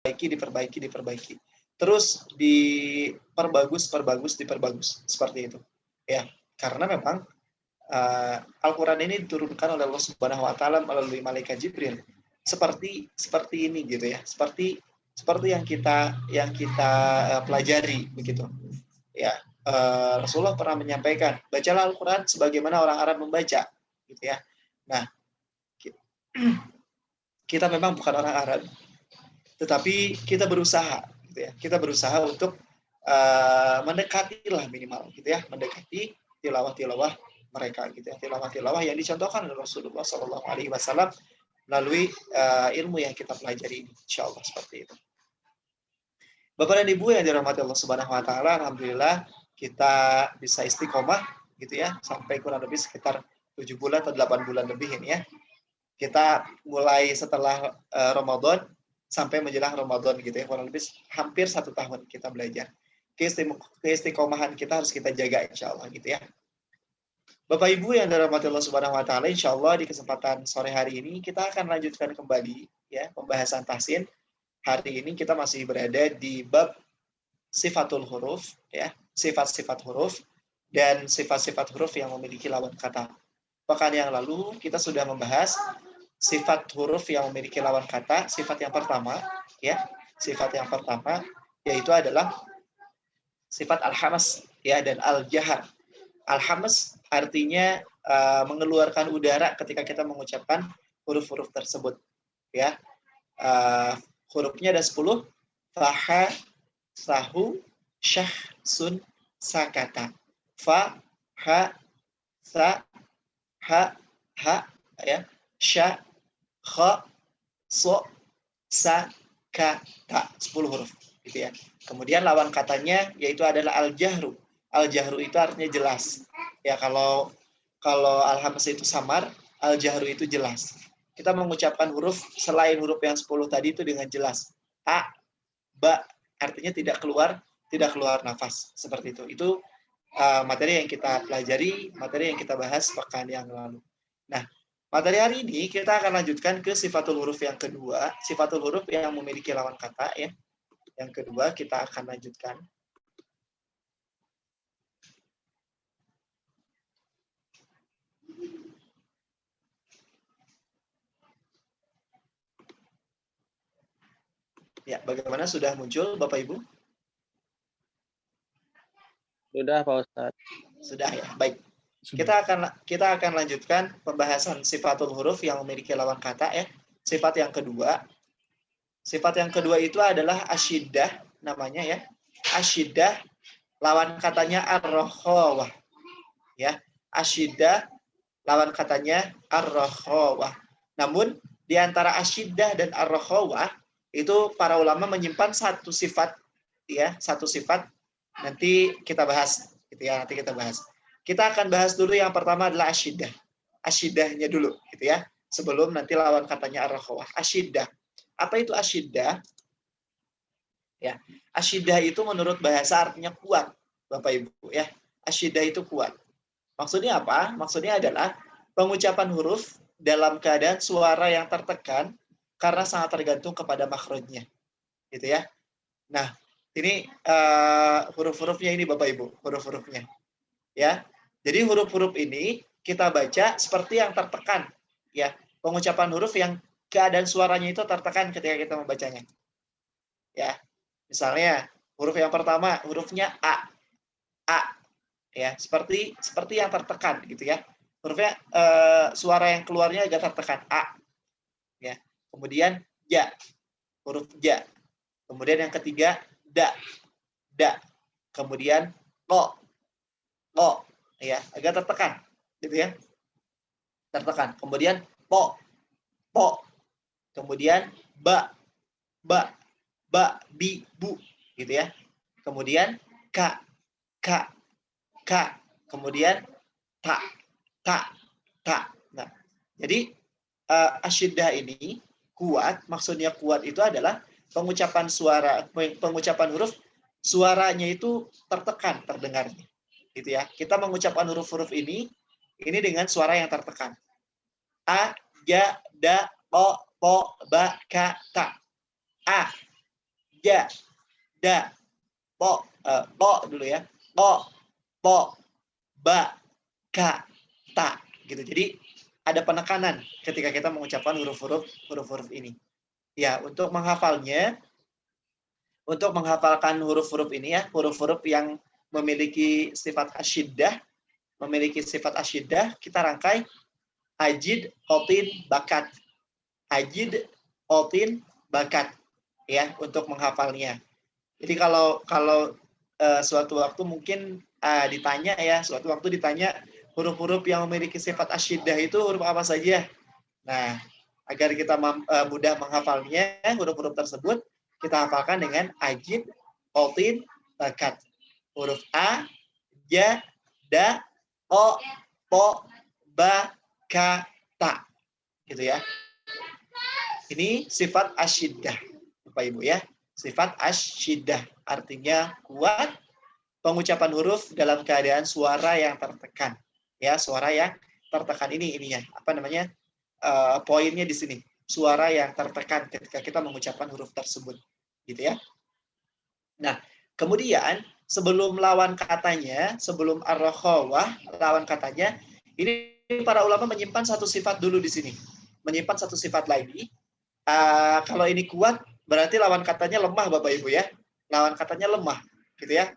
diperbaiki. Terus diperbagus seperti itu. Ya, karena memang Al-Quran ini diturunkan oleh Allah Subhanahu Wa Taala melalui malaikat Jibril. Seperti ini gitu ya. Seperti yang kita pelajari begitu. Ya, Rasulullah pernah menyampaikan, bacalah Al-Quran sebagaimana orang Arab membaca, gitu ya. Nah, kita memang bukan orang Arab, tetapi kita berusaha, gitu ya. Kita berusaha untuk mendekati lah minimal, gitu ya, mendekati tilawah mereka, gitu ya. Tilawah yang dicontohkan oleh Rasulullah SAW melalui ilmu yang kita pelajari ini, insyaallah seperti itu. Bapak dan Ibu yang dirahmati Allah Subhanahu Wa Taala, alhamdulillah kita bisa istiqomah gitu ya sampai kurang lebih sekitar 7 bulan atau 8 bulan lebih ini ya. Kita mulai setelah Ramadan sampai menjelang Ramadan gitu ya, kurang lebih hampir 1 tahun kita belajar. Keistiqomahan kita harus kita jaga insyaallah gitu ya. Bapak Ibu yang dirahmati Allah Subhanahu Wa Taala, insyaallah di kesempatan sore hari ini kita akan lanjutkan kembali ya pembahasan tahsin. Hari ini kita masih berada di bab sifatul huruf ya, sifat-sifat huruf dan sifat-sifat huruf yang memiliki lawan kata. Pekan yang lalu kita sudah membahas sifat huruf yang memiliki lawan kata. Sifat yang pertama ya, sifat yang pertama yaitu adalah sifat al-hamas ya dan al-jahar. Al-hamas artinya mengeluarkan udara ketika kita mengucapkan huruf-huruf tersebut ya. Hurufnya ada 10, faha, sahu, syah, sun, sakata. Fa, ha, sa, ha, ya, sya, kha, so, sa, ka, ta. 10 huruf gitu ya. Kemudian lawan katanya yaitu adalah al-jahru. Al-jahru itu artinya jelas. Ya, kalau al-hamas itu samar, al-jahru itu jelas. Kita mengucapkan huruf selain huruf yang 10 tadi itu dengan jelas. A, ba, artinya tidak keluar nafas. Seperti itu. Itu materi yang kita pelajari, materi yang kita bahas pekan yang lalu. Nah, materi hari ini kita akan lanjutkan ke sifatul huruf yang kedua. Sifatul huruf yang memiliki lawan kata ya. Yang kedua kita akan lanjutkan. Ya, bagaimana sudah muncul Bapak Ibu? Sudah Pak Ustadz. Sudah ya, baik. Kita akan lanjutkan pembahasan sifatul huruf yang memiliki lawan kata ya. Sifat yang kedua. Sifat yang kedua itu adalah asyiddah namanya ya. Asyiddah lawan katanya ar-rakhawah. Ya, asyiddah lawan katanya ar-rakhawah. Namun di antara asyiddah dan ar-rakhawah itu para ulama menyimpan satu sifat ya, satu sifat. Nanti kita bahas gitu ya, nanti kita bahas. Kita akan bahas dulu yang pertama adalah asyiddah. Asyiddahnya dulu gitu ya. Sebelum nanti lawan katanya ar-rakhawah. Asyiddah. Apa itu asyiddah? Ya, asyiddah itu menurut bahasa artinya kuat, Bapak Ibu ya. Asyiddah itu kuat. Maksudnya apa? Maksudnya adalah pengucapan huruf dalam keadaan suara yang tertekan karena sangat tergantung kepada makhrajnya. Gitu ya. Nah, ini huruf-hurufnya ini Bapak Ibu, huruf-hurufnya. Ya. Jadi huruf-huruf ini kita baca seperti yang tertekan, ya. Pengucapan huruf yang keadaan suaranya itu tertekan ketika kita membacanya. Ya. Misalnya huruf yang pertama, hurufnya A. A. Ya, seperti yang tertekan gitu ya. Hurufnya suara yang keluarnya agak tertekan, A. Ya. Kemudian ja. Huruf ja. Kemudian yang ketiga da. Da. Kemudian ko. Ko. Ya, agak tertekan gitu ya. Tertekan. Kemudian po. Po. Kemudian ba. Ba. Ba, bi, bu gitu ya. Kemudian ka. Ka. Ka. Kemudian ta. Ta. Ta. Nah, jadi asyiddah ini kuat, maksudnya kuat itu adalah pengucapan huruf suaranya itu tertekan terdengarnya. Gitu ya. Kita mengucapkan huruf-huruf ini dengan suara yang tertekan. A, ja, da, o, po, ba, ka, ta. A. ja, da, po, dulu ya, po, ba, ka, ta, gitu. Jadi ada penekanan ketika kita mengucapkan huruf-huruf ini. Ya, untuk menghafalkan huruf-huruf ini ya, huruf-huruf yang memiliki sifat asyiddah, kita rangkai ajid, otin, bakat. Ajid, otin, bakat. Ya, untuk menghafalnya. Jadi kalau suatu waktu mungkin ditanya huruf-huruf yang memiliki sifat asyiddah itu huruf apa saja? Nah, agar kita mudah menghafalnya, huruf-huruf tersebut kita hafalkan dengan ajid, otin, bakat. Huruf A, ja, da, o, po, ba, ka, ta. Gitu ya. Ini sifat asyiddah, Bapak Ibu ya. Sifat asyiddah artinya kuat, pengucapan huruf dalam keadaan suara yang tertekan. Ya, suara yang tertekan ini ya. Apa namanya? Poinnya di sini. Suara yang tertekan ketika kita mengucapkan huruf tersebut. Gitu ya. Nah, kemudian sebelum lawan katanya, sebelum ar-rakhawah, lawan katanya, ini para ulama menyimpan satu sifat dulu di sini. Menyimpan satu sifat lagi. Kalau ini kuat, berarti lawan katanya lemah, Bapak Ibu ya. Lawan katanya lemah, gitu ya.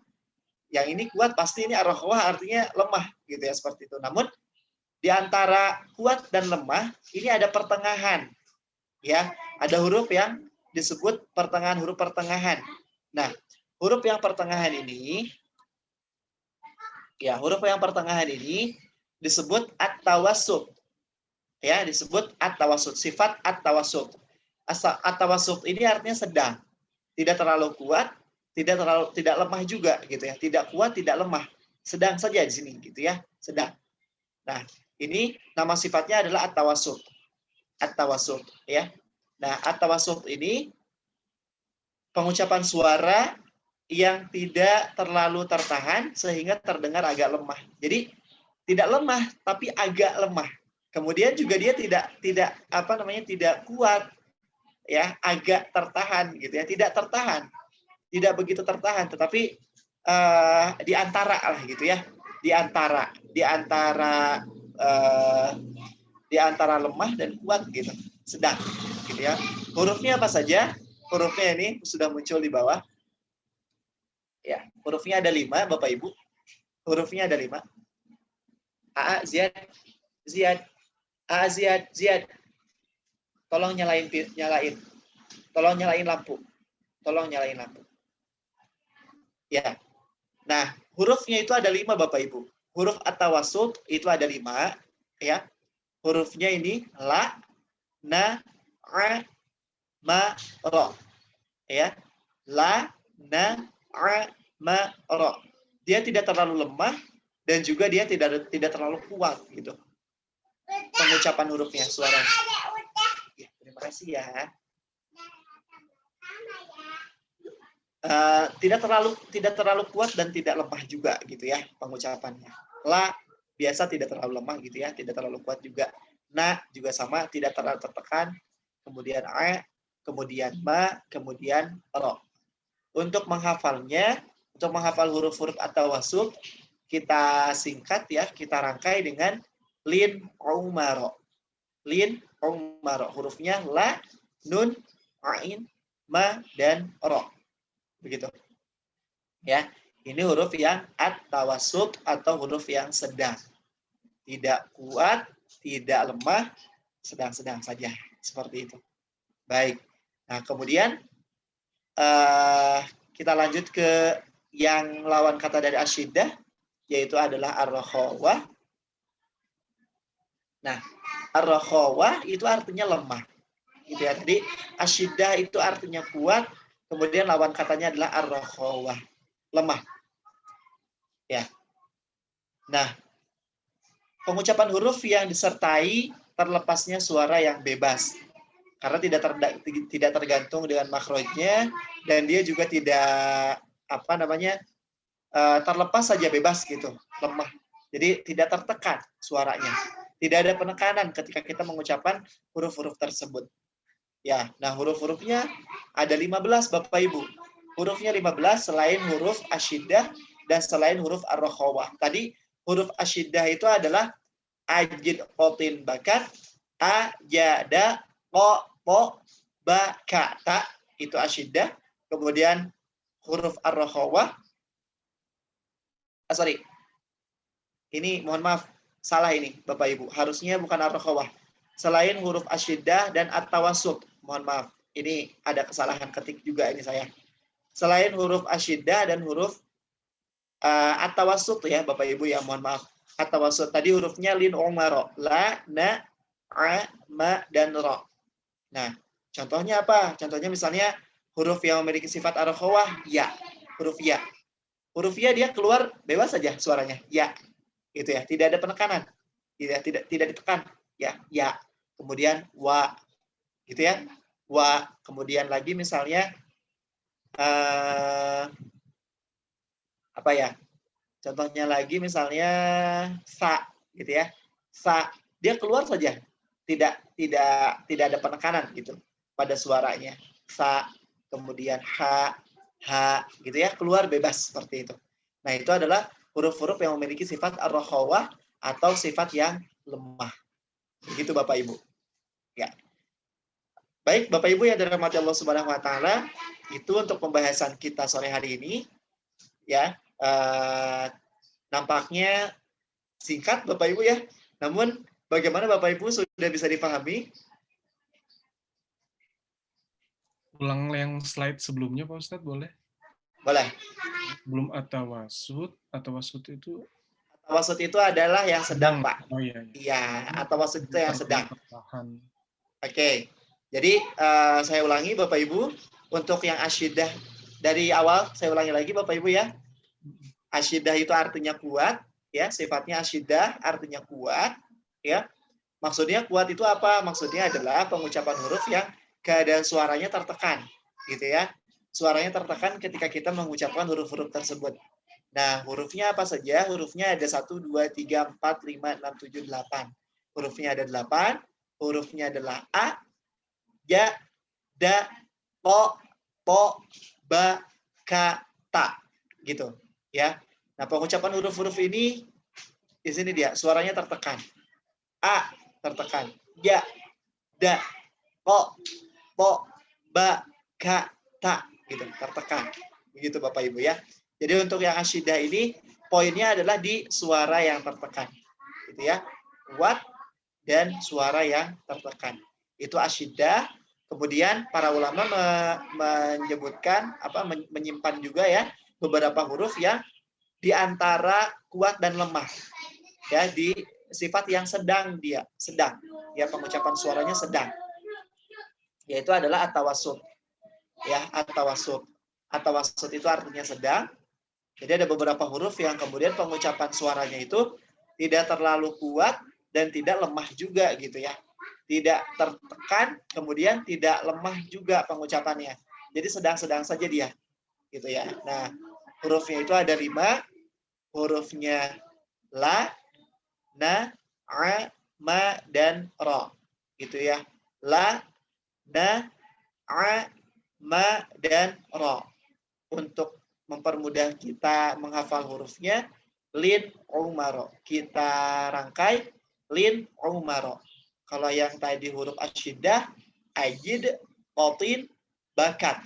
Yang ini kuat, pasti ini ar-rakhawah artinya lemah, gitu ya, seperti itu. Namun, di antara kuat dan lemah, ini ada pertengahan. Ya, ada huruf yang disebut huruf pertengahan. Nah, huruf yang pertengahan ini disebut at-tawassut. Ya, disebut at-tawassut, sifat at-tawassut. At-tawassut ini artinya sedang. Tidak terlalu kuat, tidak lemah juga gitu ya. Tidak kuat, tidak lemah. Sedang saja di sini gitu ya, sedang. Nah, ini nama sifatnya adalah at-tawassut. At-tawassut ya. Nah, at-tawassut ini pengucapan suara yang tidak terlalu tertahan sehingga terdengar agak lemah. Jadi tidak lemah tapi agak lemah. Kemudian juga dia tidak kuat ya, agak tertahan gitu ya, tidak tertahan. Tidak begitu tertahan tetapi di antara lah gitu ya. Di antara lemah dan kuat gitu. Sedang gitu ya. Hurufnya apa saja? Hurufnya ini sudah muncul di bawah. Ya, hurufnya ada 5, Bapak Ibu. Hurufnya ada 5. A, Ziad. A, Ziad. Tolong nyalain. Tolong nyalain lampu. Ya. Nah, hurufnya itu ada 5, Bapak Ibu. Huruf at-tawassut itu ada 5, ya. Hurufnya ini la, na, a, ma, ro. Ya. La, na, a, ma, ro. Dia tidak terlalu lemah dan juga dia tidak terlalu kuat gitu. Pengucapan hurufnya, suaranya. Ya, terima kasih ya. Tidak terlalu kuat dan tidak lemah juga gitu ya pengucapannya. La biasa tidak terlalu lemah gitu ya, tidak terlalu kuat juga. Na juga sama, tidak terlalu tertekan. Kemudian a, kemudian ma, kemudian ro. Untuk menghafal huruf-huruf at-tawassut, kita singkat ya, kita rangkai dengan lin umaro. Lin umaro. Hurufnya la, nun, ain, ma, dan ro. Begitu. Ya, ini huruf yang at-tawassut atau huruf yang sedang. Tidak kuat, tidak lemah, sedang-sedang saja. Seperti itu. Baik. Nah, kemudian kita lanjut ke yang lawan kata dari asyiddah, yaitu adalah ar-rakhawah. Nah, ar-rakhawah itu artinya lemah. Gitu ya. Jadi asyiddah itu artinya kuat, kemudian lawan katanya adalah ar-rakhawah, lemah. Ya. Nah, pengucapan huruf yang disertai terlepasnya suara yang bebas. Karena tidak tergantung dengan makhrajnya dan dia juga tidak terlepas saja bebas gitu, lemah. Jadi tidak tertekan suaranya. Tidak ada penekanan ketika kita mengucapkan huruf-huruf tersebut. Ya, nah huruf-hurufnya ada 15 Bapak Ibu. Hurufnya 15 selain huruf asyiddah dan selain huruf ar-rakhawah. Tadi huruf asyiddah itu adalah ajid, qotin, bakat, a, ja, da, ko, po, ba, ka, ta. Itu asyiddah. Kemudian huruf ar-rakhawah. Sorry. Ini mohon maaf. Salah ini Bapak Ibu. Harusnya bukan ar-rakhawah. Selain huruf asyiddah dan at-tawassut. Mohon maaf. Ini ada kesalahan ketik juga ini saya. Selain huruf asyiddah dan huruf at-tawassut ya Bapak Ibu ya, mohon maaf. At-tawassut tadi hurufnya lin, umaro, la, na, a, ma, dan ro. Nah, contohnya apa? Contohnya misalnya huruf yang memiliki sifat ar-rakhawah, ya. Huruf ya. Huruf ya dia keluar bebas saja suaranya, ya. Gitu ya, tidak ada penekanan. Tidak ditekan. Ya, ya. Kemudian wa. Gitu ya. Wa. Kemudian lagi misalnya apa ya? Contohnya lagi misalnya sa, gitu ya. Sa, dia keluar saja. Tidak ada penekanan gitu pada suaranya. Sa, kemudian ha, gitu ya, keluar bebas seperti itu. Nah, itu adalah huruf-huruf yang memiliki sifat ar-rakhawah atau sifat yang lemah. Begitu Bapak Ibu. Ya. Baik, Bapak Ibu yang dirahmati Allah Subhanahu wa taala, itu untuk pembahasan kita sore hari ini. Ya, nampaknya singkat Bapak Ibu ya. Namun bagaimana Bapak Ibu sudah bisa dipahami? Ulang yang slide sebelumnya Pak Ustadz boleh? Boleh. Belum atawasud itu Tawasud itu adalah yang sedang, Pak. Oh iya. Iya, atawasud itu yang sedang. Oke. Jadi saya ulangi Bapak Ibu, untuk yang asyiddah dari awal saya ulangi lagi Bapak Ibu ya. Asyiddah itu artinya kuat, ya, sifatnya asyiddah artinya kuat, ya. Maksudnya kuat itu apa? Maksudnya adalah pengucapan huruf yang keadaan suaranya tertekan, gitu ya. Suaranya tertekan ketika kita mengucapkan huruf-huruf tersebut. Nah, hurufnya apa saja? Hurufnya ada 1, 2, 3, 4, 5, 6, 7, 8. Hurufnya ada 8. Hurufnya adalah A, ja, da, po, ba, ka, ta. Gitu, ya. Nah, pengucapan huruf-huruf ini di sini dia suaranya tertekan. A tertekan. Ja, da, po, ba, ka, ta. Gitu, tertekan. Begitu Bapak Ibu ya. Jadi untuk yang asyiddah ini poinnya adalah di suara yang tertekan. Gitu ya. Kuat dan suara yang tertekan. Itu asyiddah. Kemudian para ulama menyebutkan menyimpan juga ya beberapa huruf yang di antara kuat dan lemah. Ya, di sifat yang sedang dia, sedang. Ya, pengucapan suaranya sedang. Yaitu adalah at-tawassut. Ya, at-tawassut. At-tawassut itu artinya sedang. Jadi ada beberapa huruf yang kemudian pengucapan suaranya itu tidak terlalu kuat dan tidak lemah juga gitu ya. Tidak tertekan, kemudian tidak lemah juga pengucapannya. Jadi sedang-sedang saja dia. Gitu ya. Nah, hurufnya itu ada 5. Hurufnya la, na, a, ma, dan ro. Gitu ya. La, na, a, ma, dan ro. Untuk mempermudah kita menghafal hurufnya, lin, umaro. Kita rangkai, lin, umaro. Kalau yang tadi huruf asyiddah, ajid, qotin, bakat.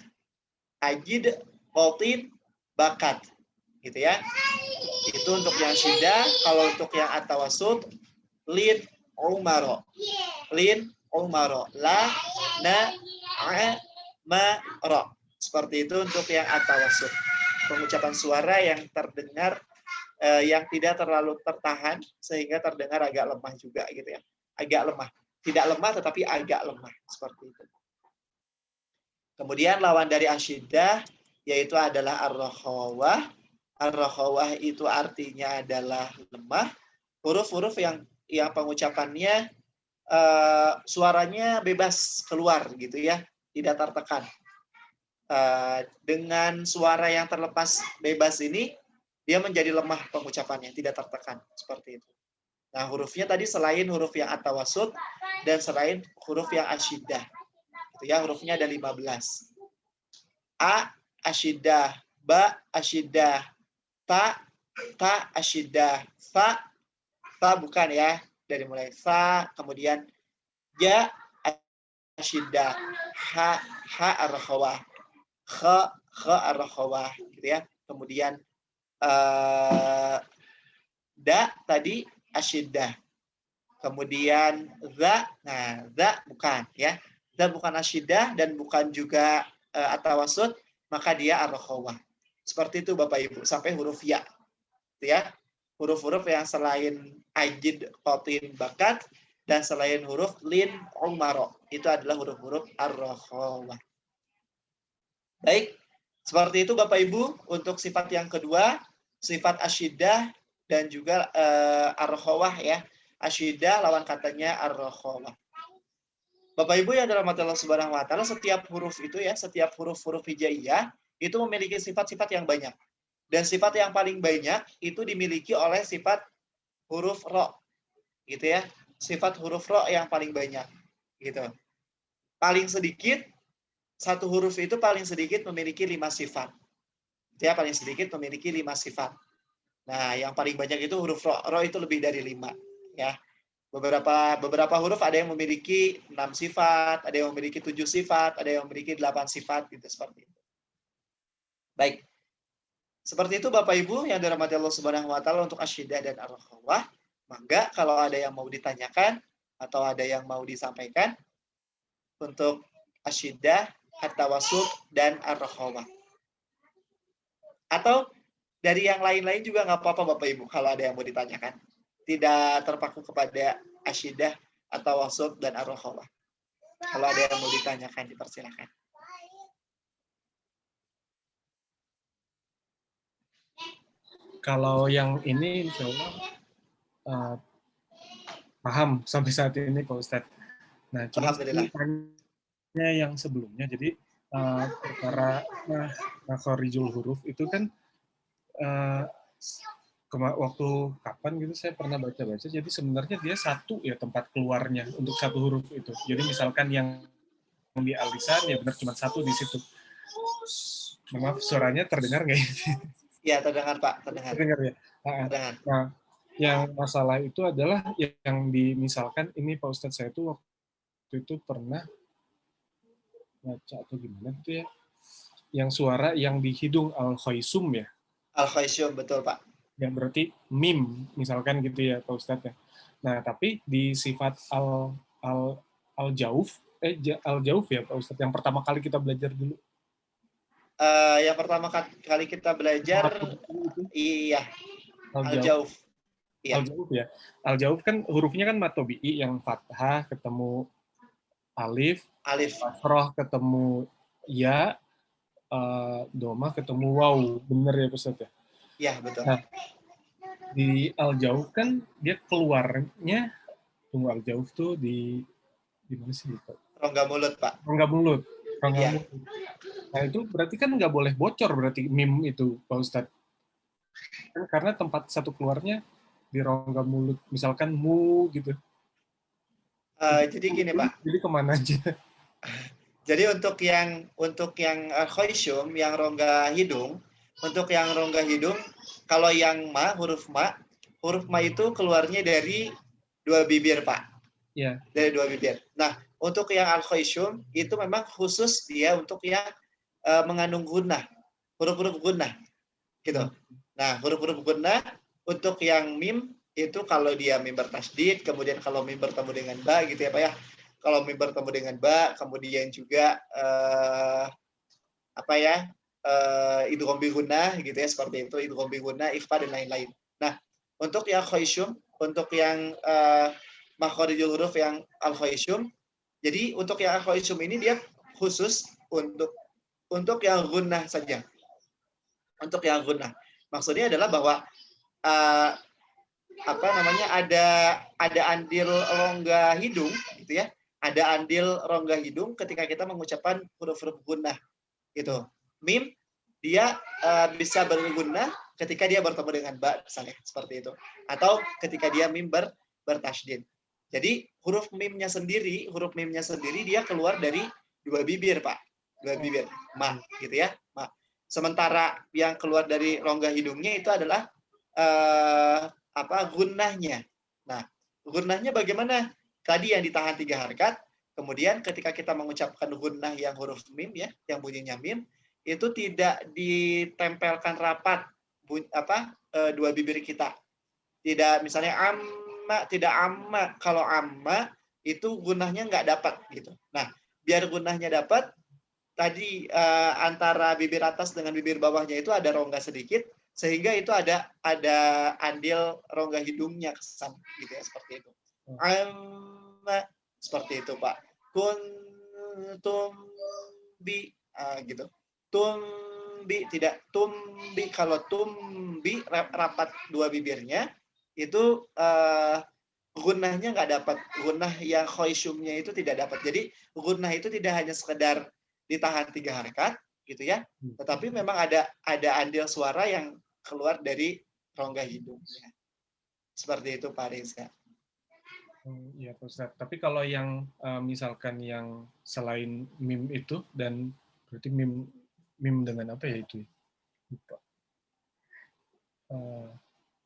Ajid, qotin, bakat. Gitu ya. Itu untuk yang syiddah. Kalau untuk yang at-tawassut, lin, umaro. Lin, umaro. La, na, a, ma, ro. Seperti itu untuk yang at-tawassut. Pengucapan suara yang terdengar yang tidak terlalu tertahan sehingga terdengar agak lemah juga gitu ya. Agak lemah. Tidak lemah tetapi agak lemah seperti itu. Kemudian lawan dari asyiddah yaitu adalah ar-rakhawah. Ar-rakhawah itu artinya adalah lemah. Huruf-huruf yang pengucapannya suaranya bebas keluar gitu ya, tidak tertekan. Dengan suara yang terlepas bebas ini, dia menjadi lemah pengucapannya, tidak tertekan. Seperti itu. Nah, hurufnya tadi selain huruf yang at-tawassut dan selain huruf yang asyiddah. Gitu ya, hurufnya ada 15. A asyidah, ba asyidah, ta asyidah, fa bukan ya, dari mulai fa, kemudian ya asyidah, ha ar-rakhawah, kha ar-rakhawah, gitu ya. Kemudian da tadi asyidah. Kemudian za bukan ya. Za bukan asyidah dan bukan juga at-tawassut, maka dia ar-rakhawah. Seperti itu Bapak Ibu, sampai huruf ya. Gitu ya. Huruf-huruf yang selain ajid, qatin, bakat, dan selain huruf lin, umaro, itu adalah huruf-huruf ar-rakhawah. Baik, seperti itu Bapak Ibu untuk sifat yang kedua, sifat asyidah dan juga ar-rakhawah ya. Asyidah lawan katanya ar-rakhawah. Bapak Ibu yang dirahmati Allah Subhanahu wa taala, setiap huruf itu ya, setiap huruf-huruf hijaiyah itu memiliki sifat-sifat yang banyak. Dan sifat yang paling banyak itu dimiliki oleh sifat huruf ro. Gitu ya. Sifat huruf ro yang paling banyak. Gitu. Paling sedikit, satu huruf itu paling sedikit memiliki 5 sifat. Ya, paling sedikit memiliki 5 sifat. Nah, yang paling banyak itu huruf ro. Ro itu lebih dari 5. Ya. Beberapa huruf ada yang memiliki 6 sifat, ada yang memiliki 7 sifat, ada yang memiliki 8 sifat, gitu seperti itu. Baik. Seperti itu Bapak Ibu yang dirahmati Allah Subhanahu wa taala untuk asyidah dan ar-rakhawah. Maka kalau ada yang mau ditanyakan atau ada yang mau disampaikan untuk asyidah, at-tawassut dan ar-rakhawah. Atau dari yang lain-lain juga nggak apa-apa Bapak Ibu kalau ada yang mau ditanyakan. Tidak terpaku kepada asyidah, at-tawassut dan ar-rakhawah. Kalau ada yang mau ditanyakan dipersilakan. Kalau yang ini insya Allah paham sampai saat ini Pak Ustadz. Nah, cuma tanya yang sebelumnya, jadi perkara makhorijul huruf itu kan waktu kapan gitu saya pernah baca-baca, jadi sebenarnya dia satu ya tempat keluarnya untuk satu huruf itu. Jadi misalkan yang di al-lisan ya benar cuma satu di situ. Maaf, suaranya terdengar nggak ya? Ya, terdengar Pak, terdengar. Terdengar ya. Nah, yang masalah itu adalah yang misalkan ini Pak Ustadz saya tuh waktu itu pernah baca atau gimana gitu ya, yang suara yang di hidung al-khaisum ya. Al-khaisum, betul Pak. Ya berarti mim misalkan gitu ya Pak Ustadz ya. Nah tapi di sifat al-jauf ya Pak Ustadz yang pertama kali kita belajar dulu. Yang pertama kali kita belajar, iya, al-jauf. Iya. Al-jauf ya. Al-jauf kan hurufnya kan matobi'i yang fathah ketemu alif, kasroh ketemu ya, doma ketemu waw. Bener ya Ustaz ya? Iya, betul. Nah, di al-jauf kan dia keluarnya, tunggu al-jauf tuh di mana sih Pak? Rongga mulut Pak. Rongga mulut. Mulut. Nah itu berarti kan nggak boleh bocor berarti mim itu Pak Ustadz. Karena tempat satu keluarnya di rongga mulut, misalkan mu gitu. Jadi gini Pak. Jadi kemana aja? Jadi untuk yang khaisum, yang rongga hidung, untuk yang rongga hidung, kalau yang huruf ma itu keluarnya dari 2 bibir Pak. Iya. Dari 2 bibir. Nah, untuk yang al-khaisum itu memang khusus dia untuk yang mengandung gunnah, huruf-huruf gunnah, gitu. Nah, huruf-huruf gunnah untuk yang mim itu kalau dia mim bertasydid, kemudian kalau mim bertemu dengan ba, gitu ya Pak ya. Kalau mim bertemu dengan ba, kemudian juga idgham bi gunnah, gitu ya, seperti itu, idgham bi gunnah, ikhfa dan lain-lain. Nah, untuk yang khaisum, untuk yang makharijul huruf yang al-khaisum, jadi untuk yang al-khaisum ini dia khusus untuk yang gunnah saja. Untuk yang gunnah. Maksudnya adalah bahwa ada andil rongga hidung gitu ya. Ada andil rongga hidung ketika kita mengucapkan huruf-huruf gunnah gitu. Mim dia bisa bergunnah ketika dia bertemu dengan ba misalnya seperti itu. Atau ketika dia mim bertasydid. Jadi huruf mimnya sendiri dia keluar dari dua bibir, Pak. Dua bibir, ma, gitu ya, ma. Sementara yang keluar dari rongga hidungnya itu adalah gunnahnya. Nah, gunnahnya bagaimana? Tadi yang ditahan 3 harakat, kemudian ketika kita mengucapkan gunnah yang huruf mim ya, yang bunyinya mim, itu tidak ditempelkan rapat dua bibir kita. Tidak misalnya amma, tidak amma. Kalau amma itu gunnahnya nggak dapat gitu. Nah, biar gunnahnya dapat, tadi antara bibir atas dengan bibir bawahnya itu ada rongga sedikit, sehingga itu ada andil rongga hidungnya kesan gitu ya, seperti itu. Amma, seperti itu, Pak. Kuntum bi gitu. Tumbi, tidak tumbi. Kalau tumbi rapat dua bibirnya itu gunnahnya nggak dapat. Gunnah yang khoisyumnya itu tidak dapat. Jadi gunnah itu tidak hanya sekedar ditahan 3 harakat gitu ya, tetapi memang ada andil suara yang keluar dari rongga hidungnya. Seperti itu, Pak Reza. Iya, Pak Ustadz. Tapi kalau yang misalkan yang selain mim itu, dan berarti mim dengan apa ya itu? Lupa.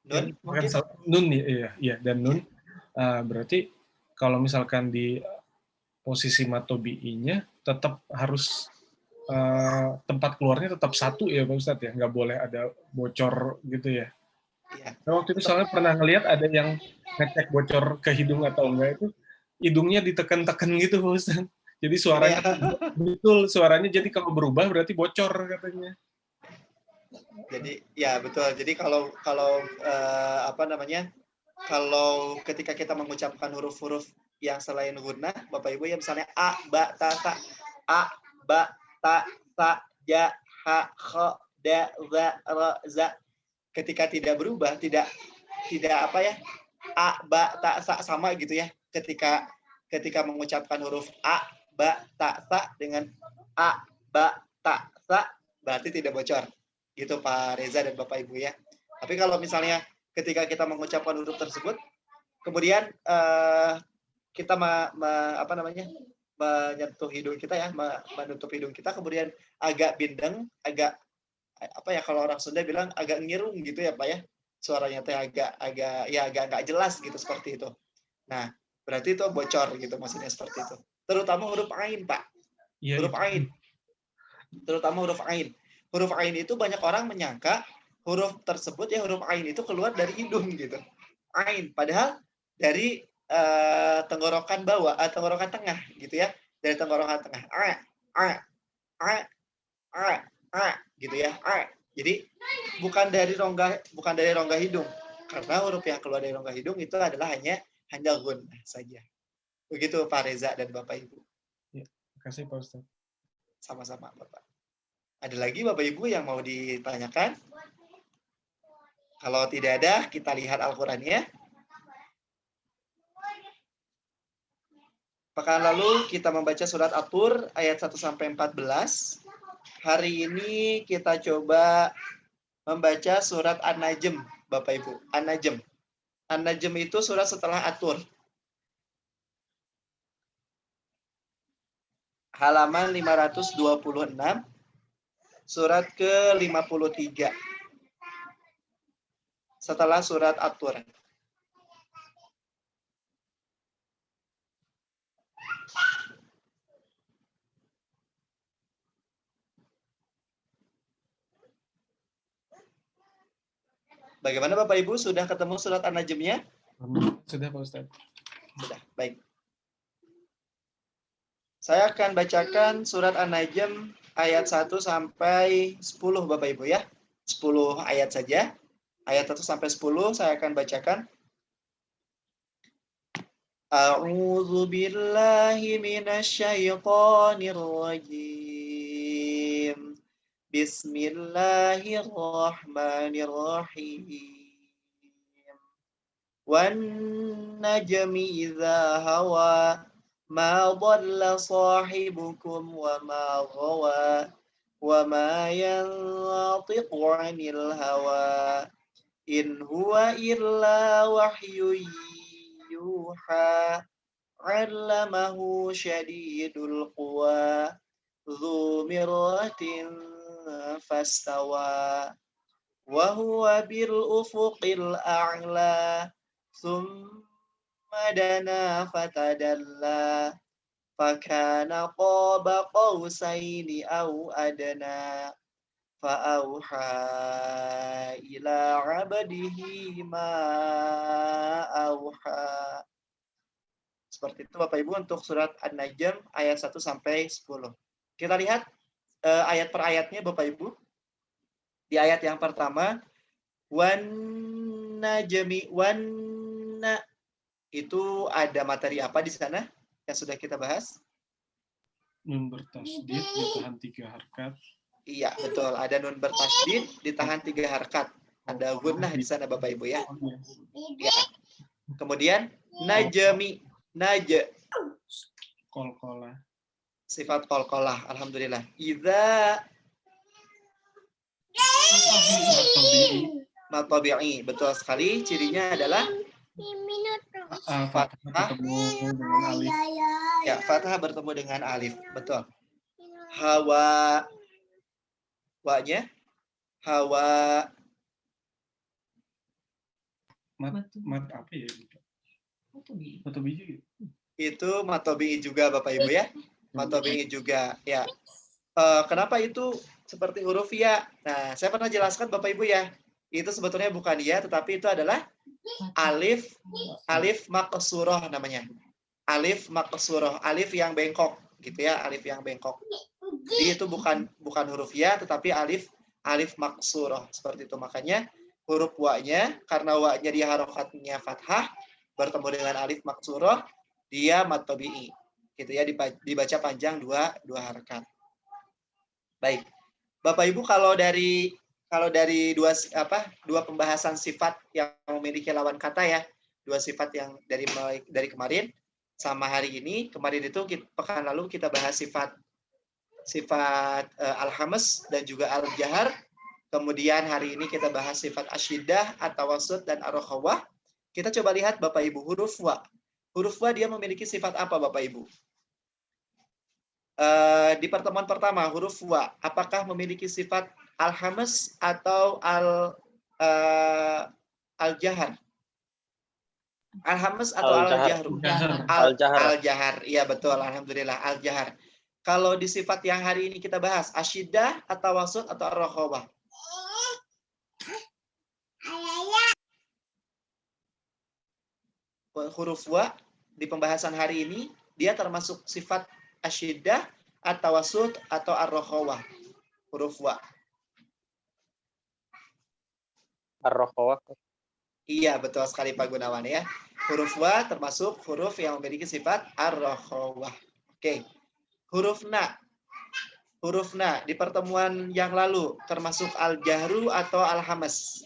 Nun, mungkin? Nun ya, iya, dan nun. Berarti kalau misalkan di posisi matobi'inya tetap harus tempat keluarnya tetap satu ya Pak Ustadz ya, nggak boleh ada bocor gitu ya. Iya. Nah, waktu itu soalnya pernah ngelihat ada yang ngecek bocor ke hidung atau enggak, itu hidungnya ditekan-tekan gitu Pak Ustadz. Jadi suaranya betul, suaranya jadi kalau berubah berarti bocor katanya. Jadi ya betul. Jadi kalau kalau ketika kita mengucapkan huruf-huruf yang selain gunnah, Bapak Ibu ya, misalnya a, ba, ta, sa, a, ba, ta, sa, ja, ha, kha, da, za, ra, za. Ketika tidak berubah, tidak a, ba, ta, sa sama gitu ya. Ketika mengucapkan huruf a, ba, ta, sa dengan a, ba, ta, sa, berarti tidak bocor. Gitu Pak Reza dan Bapak Ibu ya. Tapi kalau misalnya ketika kita mengucapkan huruf tersebut, kemudian kita menyentuh hidung kita ya, menutup hidung kita, kemudian agak bindeng, agak kalau orang Sunda bilang agak ngirung gitu ya Pak ya, suaranya teh agak nggak jelas gitu, seperti itu. Nah, berarti itu bocor gitu, maksudnya seperti itu. Terutama huruf ain, Pak. Ya, huruf ain. Terutama huruf ain. Huruf ain itu banyak orang menyangka huruf tersebut ya, huruf ain itu keluar dari hidung gitu. Ain, padahal dari tenggorokan bawah, tenggorokan tengah gitu ya. Dari tenggorokan tengah. Gitu ya. Jadi bukan dari rongga hidung. Karena huruf yang keluar dari rongga hidung itu adalah hanya gunnah saja. Begitu Pak Reza dan Bapak Ibu. Ya, terima kasih Pak Ustadz. Sama-sama Bapak. Ada lagi Bapak Ibu yang mau ditanyakan? Kalau tidak ada, kita lihat Al-Qur'annya. Pekan lalu kita membaca surat At-Tur ayat 1 sampai 14. Hari ini kita coba membaca surat An-Najm, Bapak Ibu. An-Najm. An-Najm itu surat setelah At-Tur. Halaman 526, surat ke-53. Setelah surat At-Tur. Bagaimana Bapak Ibu, sudah ketemu surat An-Najm-nya? Sudah Pak Ustadz. Sudah, baik. Saya akan bacakan surat An-Najm ayat 1 sampai 10 Bapak Ibu ya. 10 ayat saja. Ayat 1 sampai 10 saya akan bacakan. A'udzu billahi minasyaitonir rajim. Bismillahirrahmanirrahim. Wan najmi idza hawa ma dhalla sahibukum wa ma ghawa wa ma yantiqu 'anil hawa in huwa illa wahyu yuha 'allamahu syadidul quwa dzu mirratin fastawa wa huwa bil ufuqil a'la thumma dana fatadalla fakana qaba qausaini aw adna fa'auha ila 'abdihi ma auha. Seperti itu Bapak Ibu untuk surat An-Najm ayat 1 sampai 10. Kita lihat ayat per ayatnya Bapak Ibu. Di ayat yang pertama, wan najmi wanna, itu ada materi apa di sana yang sudah kita bahas? Nun bertasydid ditahan 3 harkat. Iya, betul. Ada nun bertasydid ditahan 3 harkat. Ada gunnah di sana Bapak Ibu ya. Ya. Kemudian najmi, Qalqalah. sifat qalqalah. Alhamdulillah. Idza matabi'i, betul sekali. Cirinya adalah fathah bertemu dengan alif. Ya, fathah bertemu dengan alif. Betul. Hawa, wa-nya hawa. Mat apa ya? Matobi. Itu matobi'i juga Bapak Ibu ya. Matobi'i juga. Ya. Kenapa itu seperti huruf ya? Nah, saya pernah jelaskan Bapak Ibu ya. Itu sebetulnya bukan ya, tetapi itu adalah alif maqsurah namanya. Alif maqsurah, alif yang bengkok gitu ya, alif yang bengkok. Jadi itu bukan huruf ya, tetapi alif maqsurah seperti itu. Makanya huruf wa-nya, karena wa-nya dia harokatnya fathah bertemu dengan alif maqsurah, dia mad tabi'i. Gitu ya, dibaca panjang dua harakat. Baik. Bapak Ibu, kalau dari dua pembahasan sifat yang memiliki lawan kata ya, dua sifat yang dari kemarin sama hari ini. Kemarin itu pekan lalu kita bahas sifat al-hamz dan juga al-jahar. Kemudian hari ini kita bahas sifat asyiddah, at-tawassut dan ar-rakhawah. Kita coba lihat Bapak Ibu huruf wa. Huruf wa dia memiliki sifat apa Bapak Ibu? Di pertemuan pertama huruf wa apakah memiliki sifat al-hamz atau al-jahar? Al-hamz atau al-jahar? Al-jahar. Iya betul, alhamdulillah al-jahar. Kalau di sifat yang hari ini kita bahas asyiddah, at-tawassut atau ar-rakhawah? Huruf wa di pembahasan hari ini dia termasuk sifat asyiddah, at-tawassut atau ar-rakhawah. Huruf wa. Ar-rakhawah. Iya, betul sekali Pak Gunawan ya. Huruf wa termasuk huruf yang memiliki sifat ar-rakhawah. Oke. Huruf na. Huruf na di pertemuan yang lalu termasuk al-jahru atau al-hamz?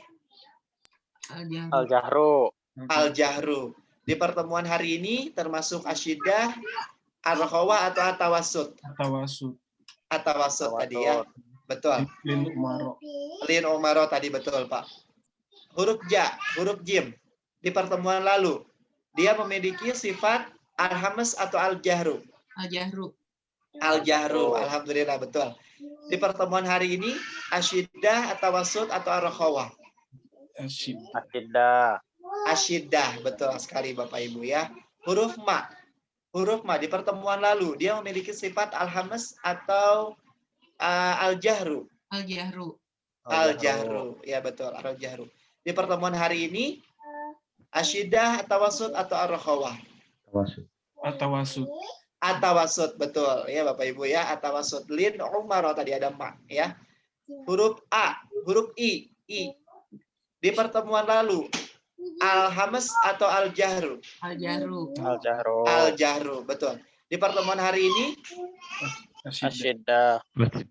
Al-jahru. Al-jahru. Di pertemuan hari ini termasuk asyiddah, ar-rakhawah atau at-tawassut? At-tawassut tadi ya. Betul. Lin umaro tadi betul, Pak. Huruf ja, huruf jim. Di pertemuan lalu dia memiliki sifat al-hamz atau al-jahru? Al-jahru. Alhamdulillah betul. Di pertemuan hari ini asyiddah, at-tawassut atau ar-rakhawah? Asyiddah, betul sekali Bapak Ibu ya. Huruf ma. Huruf ma di pertemuan lalu dia memiliki sifat al-hamz atau al-jahru? Al-jahru. Ya betul, al-jahru. Di pertemuan hari ini asyiddah, at-tawassut atau ar-rakhawah? At-tawassut, betul ya Bapak Ibu ya, at-tawassut. Lin umaro tadi ada ma ya. Huruf a, huruf i. Di pertemuan lalu al-hamz atau al-jahru? Al-jahru, betul. Di pertemuan hari ini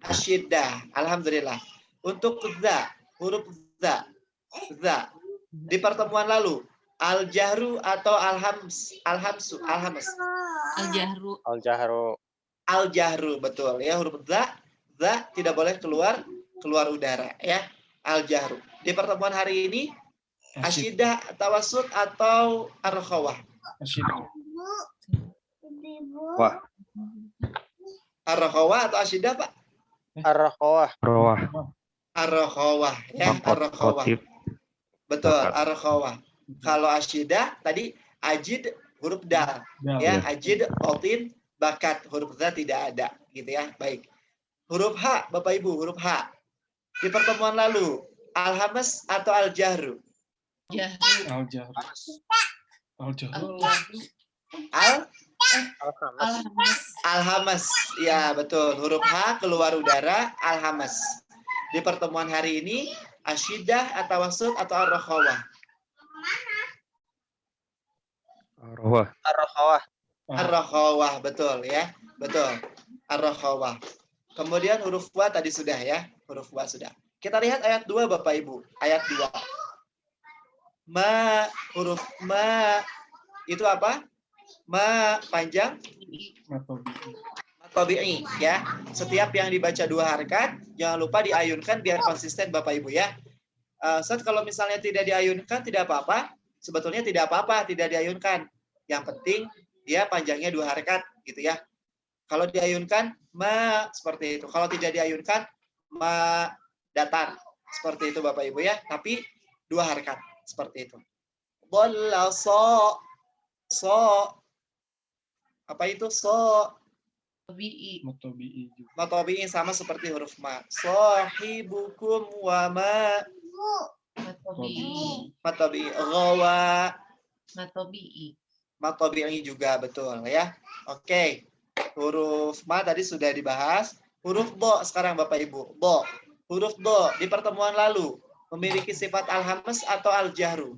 asyiddah. Alhamdulillah. Untuk za, huruf za. Di pertemuan lalu al-jahru atau al-hamz? Al-jahru, betul ya. Huruf za tidak boleh keluar udara ya. Al-jahru. Di pertemuan hari ini asyiddah, tawassut atau ar-rakhawah? Wah. Ar-Rakhawah atau asyidah, Pak? Ar-Rakhawah. Roah. Ar-Rakhawah, ya, Ar-Rakhawah. Kotip. Betul, Bakat. Ar-Rakhawah. Kalau asyidah tadi ajid huruf dal, ya, ajid, otin, bakat, huruf dal tidak ada, gitu ya. Baik. Huruf H, Bapak Ibu, huruf H. Di pertemuan lalu, al-hamas atau al-jahru? Al-jahru. Al-jahru. Al-hamas. Ya, betul. Huruf H keluar udara, al-hamas. Di pertemuan hari ini, asyidah, at-tawassut atau ar-rakhawah? Roah. Ar-Rakhawah. Ar-rakhawah, betul ya. Betul. Ar-rakhawah. Kemudian huruf wa tadi sudah ya. Huruf wa sudah. Kita lihat ayat 2 Bapak Ibu. Ayat 2. Ma, huruf ma itu apa? Ma panjang tabi'i ya. Setiap yang dibaca 2 harakat jangan lupa diayunkan biar konsisten Bapak Ibu ya. Ustaz, kalau misalnya tidak diayunkan tidak apa-apa. Sebetulnya tidak apa-apa tidak diayunkan. Yang penting dia panjangnya 2 harakat gitu ya. Kalau diayunkan ma seperti itu. Kalau tidak diayunkan ma datar seperti itu Bapak Ibu ya. Tapi 2 harakat seperti itu. Dhalla so apa itu so? Matobi'i sama seperti huruf ma. Sahibukum wa ma. Matobi'i. Ghawa. Matobi'i juga betul ya. Oke. Huruf ma tadi sudah dibahas. Huruf bo sekarang Bapak Ibu. Bo. Huruf bo di pertemuan lalu memiliki sifat al-hamas atau al-jahru?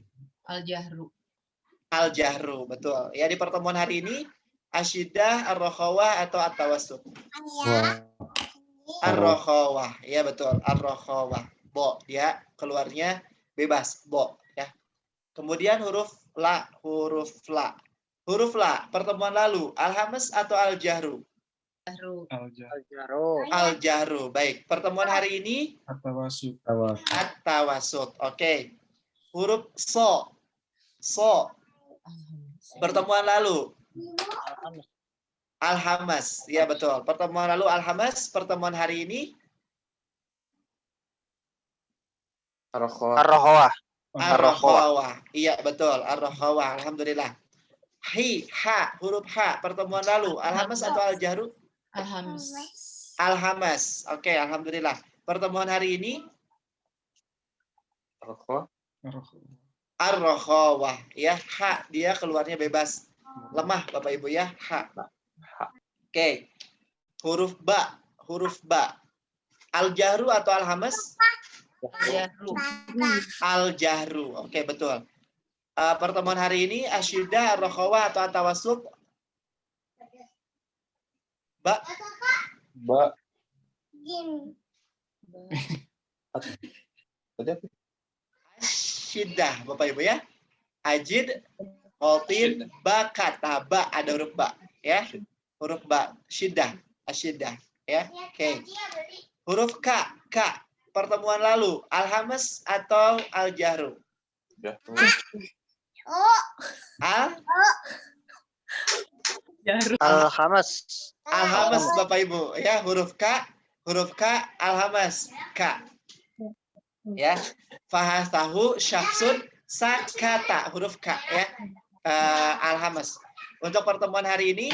Al-jahru, betul. Ya, di pertemuan hari ini asyidah, ar-rakhawah atau at-tawassut? Ar-rakhawah. Ya, betul. Ar-rakhawah. Bo, ya, keluarnya bebas, bo, ya. Kemudian huruf la, huruf la. Huruf la, pertemuan lalu al-hamas atau al-jahru? Al-jahru. Baik. Pertemuan hari ini At-tawassut. at-tawassut. Oke. Huruf so. So. Pertemuan lalu al-hamas. Ya, betul. Pertemuan lalu al-hamas, pertemuan hari ini Ar-Rakhawah. ar-rakhawah. Iya, betul. Ar-rakhawah. Alhamdulillah. Ha, huruf ha, pertemuan lalu al-hamas atau al-jahru? Al-hamas. Oke, alhamdulillah. Pertemuan hari ini ar-rakhawah. Ya, ha dia keluarnya bebas. Lemah Bapak Ibu ya, ha. Oke. Huruf ba, huruf ba. Al-jahru atau al-hamas? Al-jahru. Oke, betul. Pertemuan hari ini asyidah, ar-rakhawah atau at-tawassut? Ba. Asyidah Bapak Ibu ya. Ajid, otin, bakat. Nah, ba ada huruf ba ya. Huruf ba, syiddah, asyidah ya. Oke. Huruf ka, ka. Pertemuan lalu al-hamas atau al-jahru? Al-hamas. Al-hamas Bapak Ibu ya, huruf K al-hamas K. Ya. Fahastahu syaksun sakata, huruf K ya. Al-hamas. Untuk pertemuan hari ini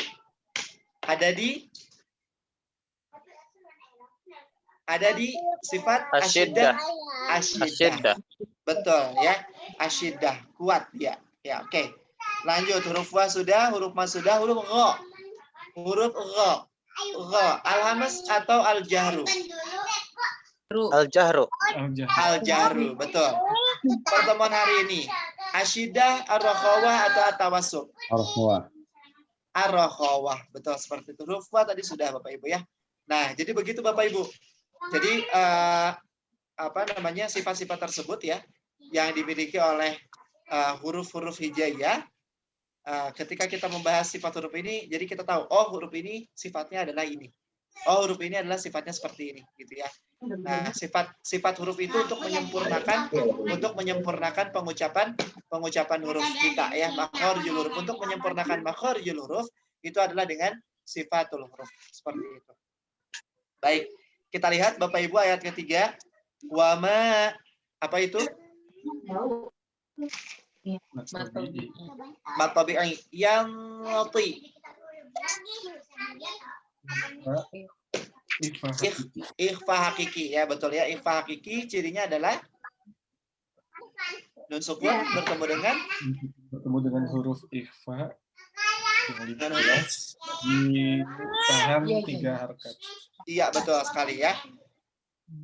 ada di sifat asyidah. Asyidah. Betul ya. Asyidah, kuat ya. Ya, oke. Lanjut, huruf wa sudah, huruf ma sudah, huruf gha. Huruf gha. Gha, al-hamas atau al-jahru? Al-jahru. Al-jahru, betul. Pertemuan hari ini, asyidah, ar-rakhawah atau at-tawassut? Ar-rakhawah, betul seperti itu. Huruf wa tadi sudah Bapak Ibu ya. Nah, jadi begitu Bapak Ibu. Jadi sifat-sifat tersebut ya yang dimiliki oleh huruf-huruf hijaiyah. Ketika kita membahas sifat huruf ini, jadi kita tahu, oh huruf ini sifatnya adalah ini. Oh huruf ini adalah sifatnya seperti ini, gitu ya. Nah, sifat huruf itu untuk menyempurnakan pengucapan huruf kita ya, makharijul huruf. Untuk menyempurnakan makharijul huruf, itu adalah dengan sifatul huruf. Seperti itu. Baik, kita lihat Bapak Ibu ayat ketiga. Wama, apa itu? Matabi'i yang ti. Ikhfa hakiki, ya betul ya. Ikhfa hakiki cirinya adalah nun sukun bertemu dengan huruf ikhfa yang ditahan 3 harkat. Iya, betul sekali ya.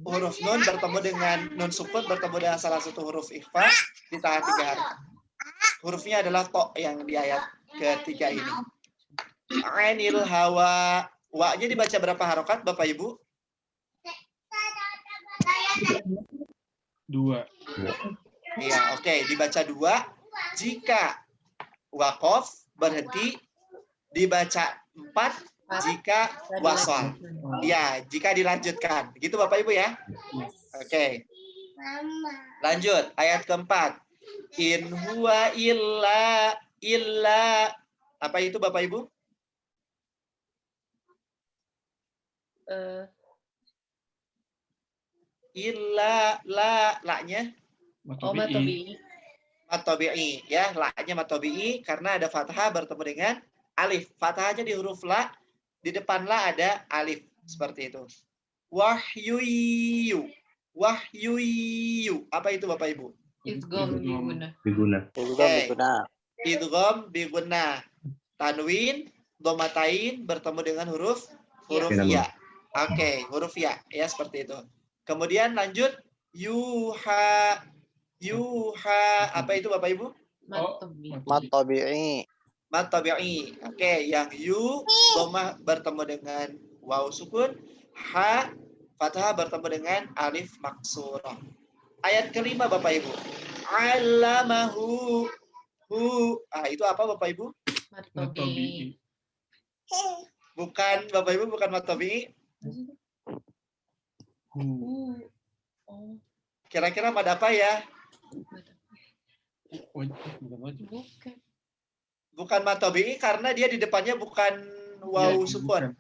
Huruf nun bertemu dengan nun sukun bertemu dengan salah satu huruf ikhfa ditahan 3 harkat. Hurufnya adalah to yang di ayat ketiga ini. Ainil hawa. Wa-nya dibaca berapa harokat Bapak Ibu? 2. Iya, oke, dibaca 2. Jika wakof berhenti, dibaca 4 jika wasol. Ya, jika dilanjutkan. Begitu Bapak Ibu ya? Oke. Lanjut, ayat keempat. In huwa illa apa itu Bapak Ibu? Illa la-nya matobi'i ya, la-nya matobi'i karena ada fathah bertemu dengan alif. Fathahnya di huruf la, di depan la ada alif seperti itu. Wahyuyu. Apa itu Bapak Ibu? Biguna. Idgham biguna. Tanwin domatain bertemu dengan huruf ya. Oke, huruf ya seperti itu. Kemudian lanjut yuha. Apa itu Bapak Ibu? Matabi'i. Oke, yang yu dhamma bertemu dengan waw sukun, ha fathah bertemu dengan alif maksurah. Ayat kelima Bapak Ibu. Allamahu itu apa Bapak Ibu? Matabi'i. Bukan Bapak Ibu, bukan matabi'i. Kira-kira mad apa ya? Bukan matabi'i karena dia di depannya bukan waw sukun.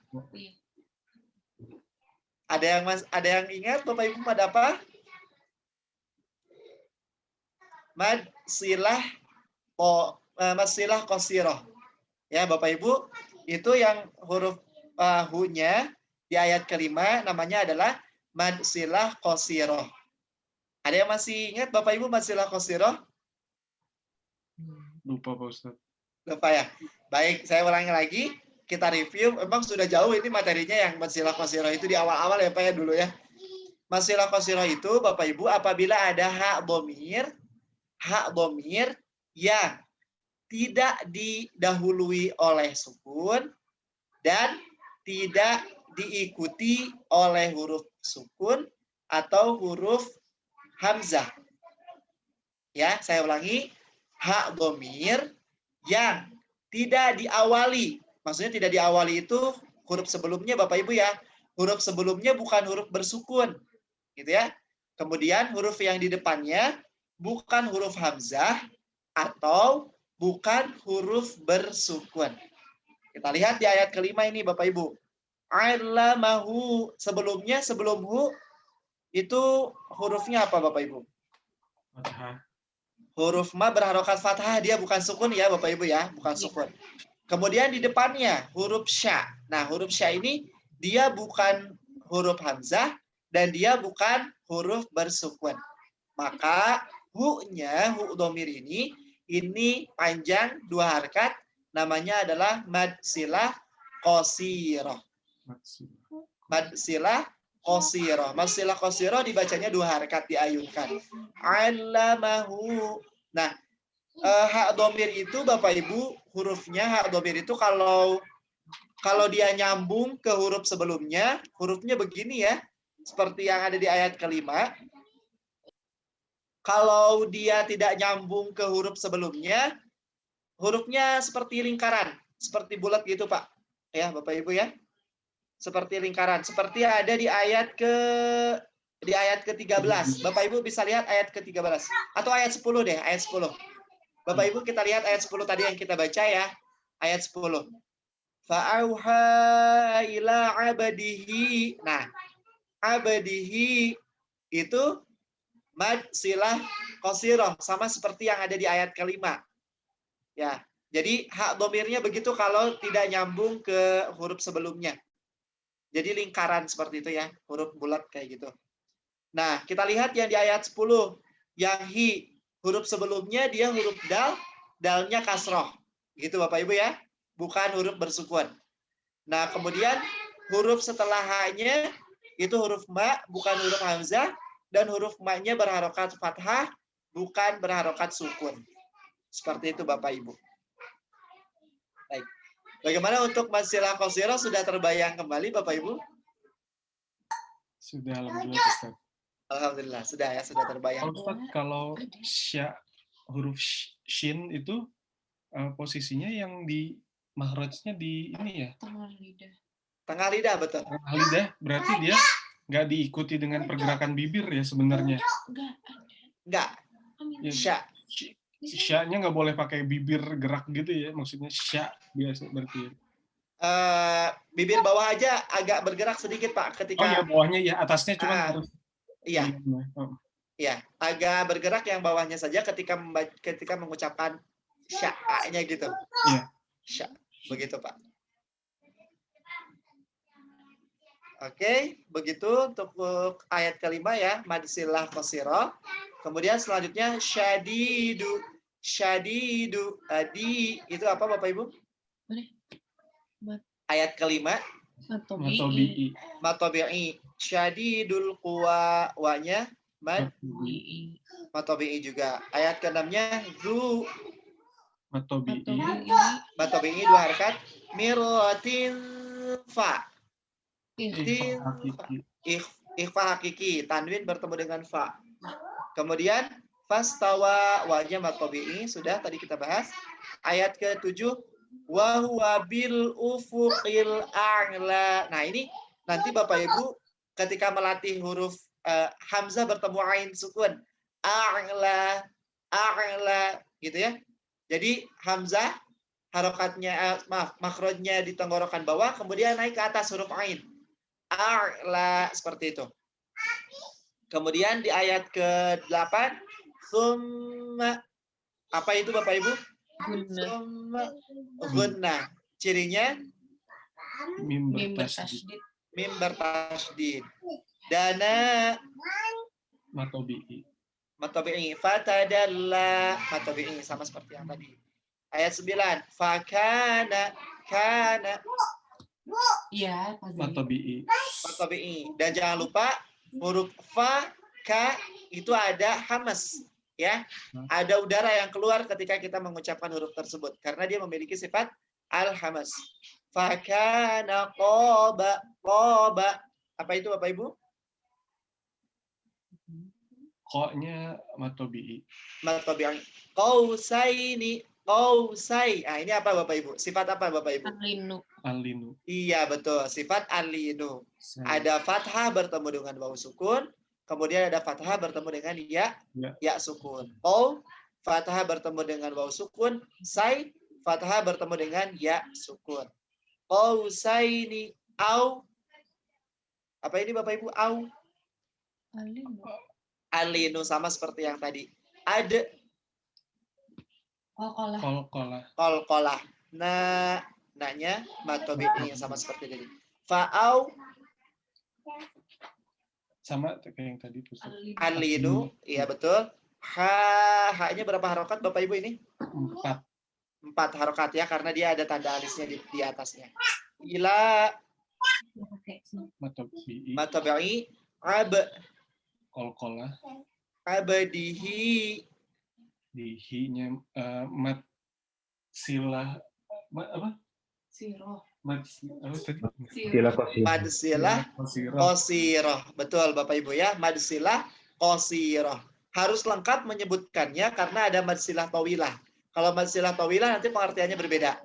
Ada yang ingat Bapak Ibu mad apa? Mad silah qasirah. Ya Bapak Ibu, itu yang huruf hu-nya di ayat kelima namanya adalah mad silah qasirah. Ada yang masih ingat Bapak Ibu mad silah qasirah? Lupa Pak Ustaz. Lupa ya. Baik, saya ulangi lagi. Kita review. Memang sudah jauh ini materinya yang mad silah qasirah itu di awal-awal ya Pak ya dulu ya. Mad silah qasirah itu Bapak Ibu apabila ada hak dhamir yang tidak didahului oleh sukun dan tidak diikuti oleh huruf sukun atau huruf hamzah. Ya, saya ulangi. Hak dhamir yang tidak diawali. Maksudnya tidak diawali itu huruf sebelumnya Bapak Ibu ya. Huruf sebelumnya bukan huruf bersukun. Gitu ya. Kemudian huruf yang di depannya bukan huruf hamzah atau bukan huruf bersukun. Kita lihat di ayat kelima ini Bapak Ibu. Allamahu, sebelum hu itu hurufnya apa Bapak Ibu? Fathah. Huruf ma berharokat fathah, dia bukan sukun ya Bapak Ibu ya, bukan sukun. Kemudian di depannya huruf sya. Nah, huruf sya ini dia bukan huruf hamzah dan dia bukan huruf bersukun. Maka hu-nya, hu dhamir ini panjang 2 harkat, namanya adalah mad silah qasirah. Mad silah qasirah. Mad silah qasirah dibacanya 2 harkat, diayunkan. Allamahu. Nah, hak dhamir itu Bapak Ibu, hurufnya hak dhamir itu kalau dia nyambung ke huruf sebelumnya, hurufnya begini ya. Seperti yang ada di ayat kelima. Kalau dia tidak nyambung ke huruf sebelumnya, hurufnya seperti lingkaran, seperti bulat gitu, Pak. Ya, Bapak Ibu ya. Seperti lingkaran, seperti ada di ayat ke-13. Bapak Ibu bisa lihat ayat ke-13 atau ayat 10 deh, ayat 10. Bapak Ibu kita lihat ayat 10 tadi yang kita baca ya. Ayat 10. Fa'auha ila abadihi. Nah, abadihi itu mad silah qasirah, sama seperti yang ada di ayat kelima. Ya, jadi hak domirnya begitu kalau tidak nyambung ke huruf sebelumnya. Jadi lingkaran seperti itu ya, huruf bulat kayak gitu. Nah, kita lihat yang di ayat 10, yang hi, huruf sebelumnya dia huruf dal, dalnya kasroh. Gitu Bapak Ibu ya, bukan huruf bersukun. Nah, kemudian huruf setelah h-nya itu huruf ma, bukan huruf hamzah, dan huruf ma-nya berharokat fathah, bukan berharokat sukun. Seperti itu Bapak Ibu. Baik. Bagaimana untuk masilah qasirah, sudah terbayang kembali Bapak Ibu? Sudah, alhamdulillah Ustaz. Alhamdulillah, sudah ya, sudah terbayang. Ustaz, kalau huruf shin itu posisinya yang di mahrajnya di ini ya? Tengah lidah. Tengah lidah, betul. Tengah lidah, berarti dia nggak diikuti dengan pergerakan bibir ya sebenarnya? Enggak. Ya, Sya. sya-nya nggak boleh pakai bibir gerak gitu ya, maksudnya sya biasa berarti. Bibir bawah aja agak bergerak sedikit Pak ketika. Oh ya, bawahnya ya, atasnya cuma harus. Iya. Oh. Iya, agak bergerak yang bawahnya saja ketika mengucapkan sya-nya gitu. Iya. Sya, begitu Pak. Oke, begitu untuk ayat kelima ya, mad silah qasirah. Kemudian selanjutnya syadidu. Syadidu. Di itu apa Bapak Ibu? Ayat kelima. Matobi'i. Matobi'i. Syadidul quwa, wa-nya mad. Matobi'i juga. Ayat ke-6-nya zu. Matobi'i. Matobi'i 2 harakat. Mirrotin fa. Ikhfa hakiki. Tanwin bertemu dengan fa. Kemudian fastawa, wa-nya matobi'i. Sudah tadi kita bahas. Ayat ke-7. Wa huwa bil ufuqil a'la. Nah, ini nanti Bapak Ibu ketika melatih huruf hamzah bertemu ain sukun, a'la, gitu ya. Jadi hamzah harokatnya makhrajnya di tenggorokan bawah, kemudian naik ke atas huruf ain. A'la, seperti itu. Kemudian di ayat ke-8, summa, apa itu Bapak Ibu? Gunnah. Cirinya Mim bertasydid. Mim bertasydid. Dana Matobi'i. Matobi'i. Fatadalla. Matobi'i sama seperti yang tadi. Ayat 9. Fakana. Kana. Iya, Matobi'i. Matobi'i. Dan jangan lupa huruf fa, ka itu ada hamas. Ya, ada udara yang keluar ketika kita mengucapkan huruf tersebut karena dia memiliki sifat al-hamas. Fakana qoba. Apa itu Bapak Ibu? Ko-nya matobi'i. Matobi'i. Qausaini. Qausai. Ah, ini apa Bapak Ibu? Sifat apa Bapak Ibu? Alinu. Iya, betul. Sifat alinu. Ada fathah bertemu dengan wawu sukun. Kemudian ada fathah bertemu dengan ya sukun. Fathah bertemu dengan wawu sukun. Sai, fathah bertemu dengan ya sukun. Qausaini au. Apa ini Bapak Ibu? Au. Alinu sama seperti yang tadi. Ada. Qalqalah. Nah, nanya matobi'i sama seperti tadi. Fa'au. Sama kayak yang tadi tuh. Alinu, iya betul. Ha-nya berapa harokat Bapak Ibu ini? 4 harokat ya, karena dia ada tanda alisnya di atasnya. Ila matobi'i ab. Qalqalah. Abadihi. Di hi-nya mat silah apa? Siroh. Mad silah qasirah. Betul Bapak Ibu ya, mad silah qasirah. Harus lengkap menyebutkannya karena ada mad silah tawilah. Kalau mad silah tawilah nanti pengertiannya berbeda.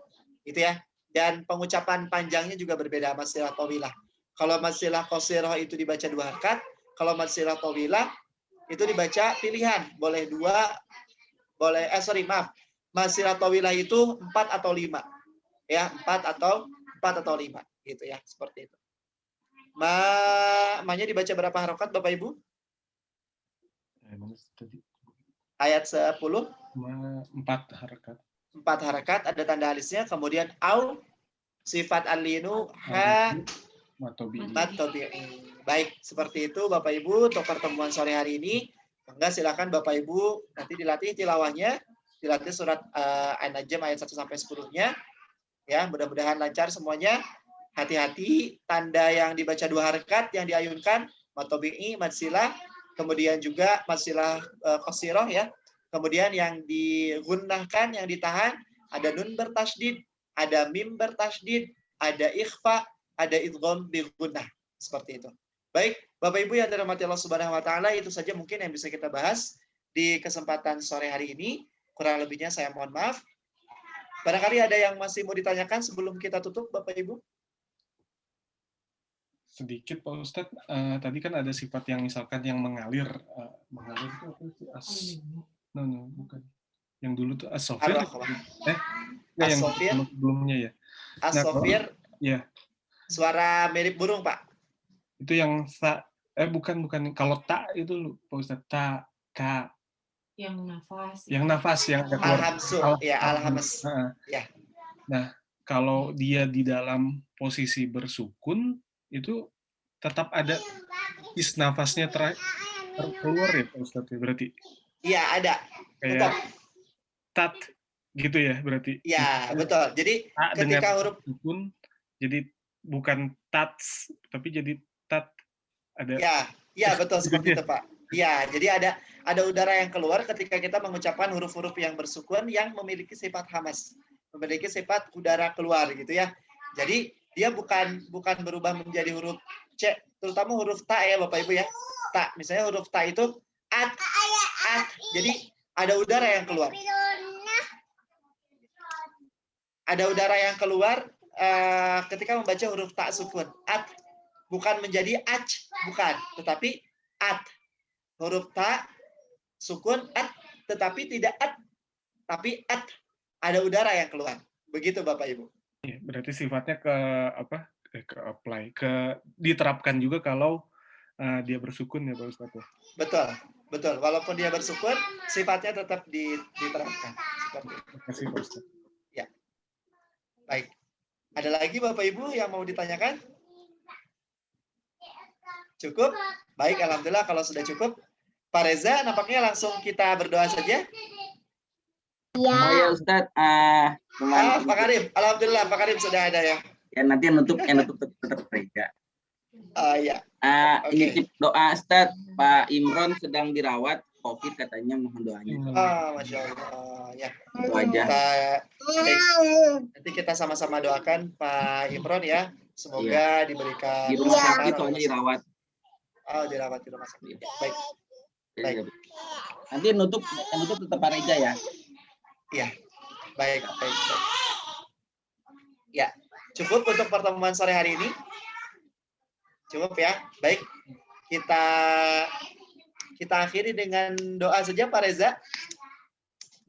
Gitu ya. Dan pengucapan panjangnya juga berbeda mad silah tawilah. Kalau mad silah qasirah itu dibaca 2 harakat, kalau mad silah tawilah itu dibaca pilihan, boleh 2, mad silah tawilah itu 4 atau 5. Ya, 4 atau 4 atau 5 gitu ya, seperti itu. Ma-nya dibaca berapa harokat Bapak Ibu? Ayat 10 4 harakat. 4 harakat, ada tanda alisnya, kemudian au sifat alinu ha matobi'i. Baik, seperti itu Bapak Ibu untuk pertemuan sore hari ini. Maka silakan Bapak Ibu nanti dilatih tilawahnya, dilatih surat An-Najm ayat 1 sampai 10-nya. Ya, mudah-mudahan lancar semuanya. Hati-hati tanda yang dibaca 2 harakat yang diayunkan matobi'i, madsilah, kemudian juga madsilah qasirah ya. Kemudian yang digunnahkan, yang ditahan, ada nun bertasydid, ada mim bertasydid, ada ikhfa, ada idgham bi gunnah. Seperti itu. Baik, Bapak Ibu yang dirahmati Allah Subhanahu wa taala, itu saja mungkin yang bisa kita bahas di kesempatan sore hari ini. Kurang lebihnya saya mohon maaf. Barangkali ada yang masih mau ditanyakan sebelum kita tutup, Bapak Ibu? Sedikit Pak Ustadz, tadi kan ada sifat yang misalkan yang mengalir itu apa sih? Bukan. Yang dulu tuh as-sofir. Yang sebelumnya ya. As-sofir. Ya. Suara mirip burung, Pak. Itu yang bukan. Kalau ta itu Pak Ustadz, ka. Yang nafas. Yang nafas yang ada keluar. Al-hamsu, ya al-hamas. Ya. Nah, kalau dia di dalam posisi bersukun itu tetap ada nafasnya terkeluar ya Pak Ustadz ya berarti? Iya, ada. Kayak tat gitu ya berarti? Iya, betul. Jadi ketika huruf sukun jadi bukan tats tapi jadi tat ada. Ya betul seperti itu Pak. Ya, jadi ada udara yang keluar ketika kita mengucapkan huruf-huruf yang bersukun yang memiliki sifat hamas, memiliki sifat udara keluar gitu ya. Jadi dia bukan berubah menjadi huruf C, terutama huruf ta ya Bapak Ibu ya. Ta, misalnya huruf ta itu at. Jadi ada udara yang keluar. Ada udara yang keluar ketika membaca huruf ta sukun. At, bukan menjadi aj, bukan, tetapi at. Huruf ta sukun at, tetapi tidak at, tapi at. Ada udara yang keluar. Begitu Bapak Ibu. Berarti sifatnya diterapkan juga kalau dia bersukun ya Pak Ustadz. Betul. Walaupun dia bersukun, sifatnya tetap diterapkan. Terima kasih Pak Ustadz. Ya. Baik. Ada lagi Bapak Ibu yang mau ditanyakan? Cukup? Baik, alhamdulillah kalau sudah cukup. Pak Reza, nampaknya langsung kita berdoa saja. Ya Ustadz. Pak Karim, alhamdulillah Pak Karim sudah ada ya. Ya nanti yang nutup tetap Reza. Ya. Ini doa Ustadz, Pak Imron sedang dirawat COVID katanya, mohon doanya. Masya Allah. Ya. Itu aja. Nanti kita sama-sama doakan Pak Imron ya. Semoga diberikan di rumah sakit soalnya dirawat. Dirawat di rumah sakit. Baik. Nanti yang nutup tetap Pak Reza ya. Iya. Baik. Ya. Cukup untuk pertemuan sore hari ini. Cukup ya. Baik. Kita akhiri dengan doa saja Pak Reza.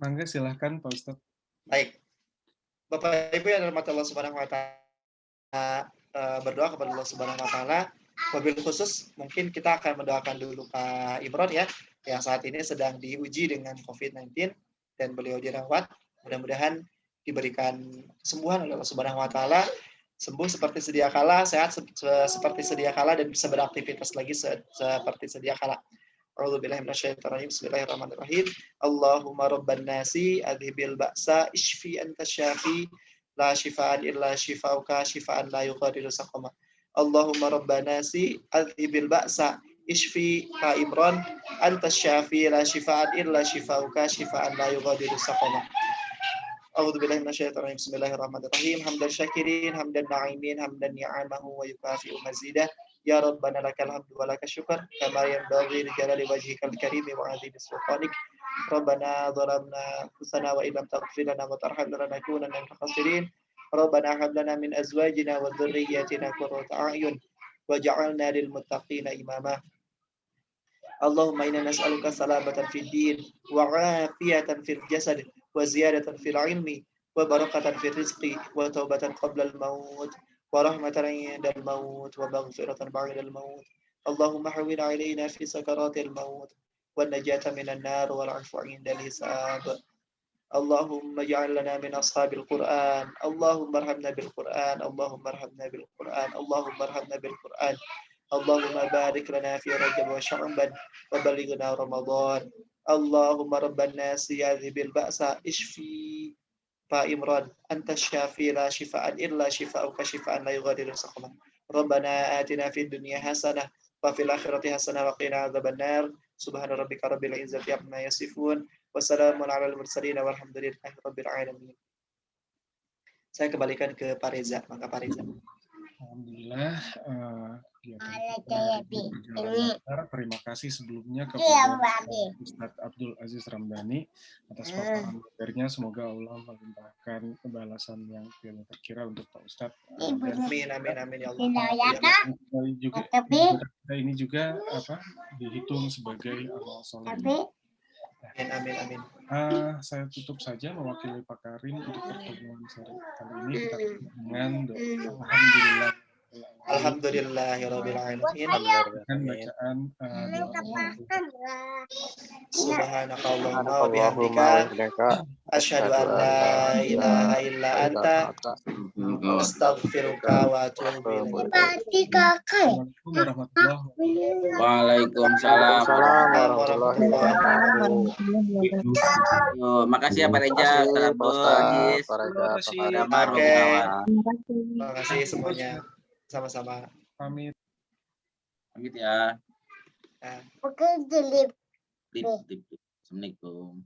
Mangga silahkan Pak Ustadz. Baik. Bapak Ibu yang dirahmati Allah Subhanahu wa taala, berdoa kepada Allah Subhanahu wa taala. Wabil khusus mungkin kita akan mendoakan dulu Pak Imron ya, yang saat ini sedang diuji dengan COVID-19 dan beliau dirawat. Mudah-mudahan diberikan kesembuhan oleh Allah Subhanahu wa taala, sembuh seperti sedia kala, sehat seperti sedia kala, dan bisa beraktivitas lagi seperti sedia kala. A'udzubillahi minasyaitonirrajim. Bismillahirrahmanirrahim. Allahumma rabban nasi adhibil ba'sa ishfi anta syafi la shifaan illa shifauka shifaan la yughadiru saqama. Allahumma rabban nasi adhibil ba'sa ishfi Pak Imron anta syafi la shifaan illa shifauka shifaan la yughadiru saqama. A'udzubillahi minasyaitonirrajim. Bismillahirrahmanirrahim. Hamdan syakirin, hamdan na'imin, hamdan ni'amahu wa yukafi'u mazidah. Ya Rabbana lakal hamdu wa lakal syukur kama yanbaghi li jalali wajhikal karimi wa 'azimi sultanik. Rabbana dhalamna anfusana wa illam taghfir lana wa tarhamna lanakunanna minal khasirin. Rabbana hab lana min azwajina wa dhurriyyatina qurrata a'yun waj'alna lil muttaqina imama. Allahumma inna nas'aluka salamatan fid din wa 'afiyatan fil jasad wa ziyadatan fil ilmi وبركة في الرزق وتوبة قبل الموت ورحمة عند الموت ومغفرة بعد الموت اللهم حول علينا في سكرات الموت والنجاة من النار والعفو عند الحساب اللهم اجعل لنا من أصحاب القرآن اللهم ارحمنا بالقرآن اللهم ارحمنا بالقرآن اللهم ارحمنا بالقرآن اللهم بارك لنا في رجب وشعبان وبلغنا رمضان اللهم رب الناس يذهب البأس اشفي Pak Imran, anta syafi la shifaan illa shifauka shifaan la yughadiru saqama. Rabbana atina fid dunya hasanah wa fil akhirati hasanah wa qina adzabannar. Subhana rabbika rabbil izzati amma yasifun wa salamun alal mursalin walhamdulillahi rabbil alamin. Saya kembalikan ke Pak Reza, maka Pak Reza. Alhamdulillah, terima kasih sebelumnya kepada Ustadz Abdul Aziz Ramdhani atas paparan materinya. Semoga Allah melimpahkan balasan yang tidak terkira untuk Pak Ustadz. Amin, amin, amin ya Allah. Ini juga dihitung sebagai amal soleh. Amin, amin, amin. Saya tutup saja mewakili Pak Karim untuk pertemuan kali ini. Kita dengan doa Alhamdulillahirabbil alamin. Dan bacaan doa. Subhanakallahumma wa bihamdika asyhadu an la ilaha illa anta astaghfiruka wa atubu ilaik. Waalaikumsalam warahmatullahi wabarakatuh. Makasih ya Pak Reza, Ustaz Abdul Aziz. Terima kasih semuanya. Sama-sama. Pamit ya. Oke, Assalamualaikum.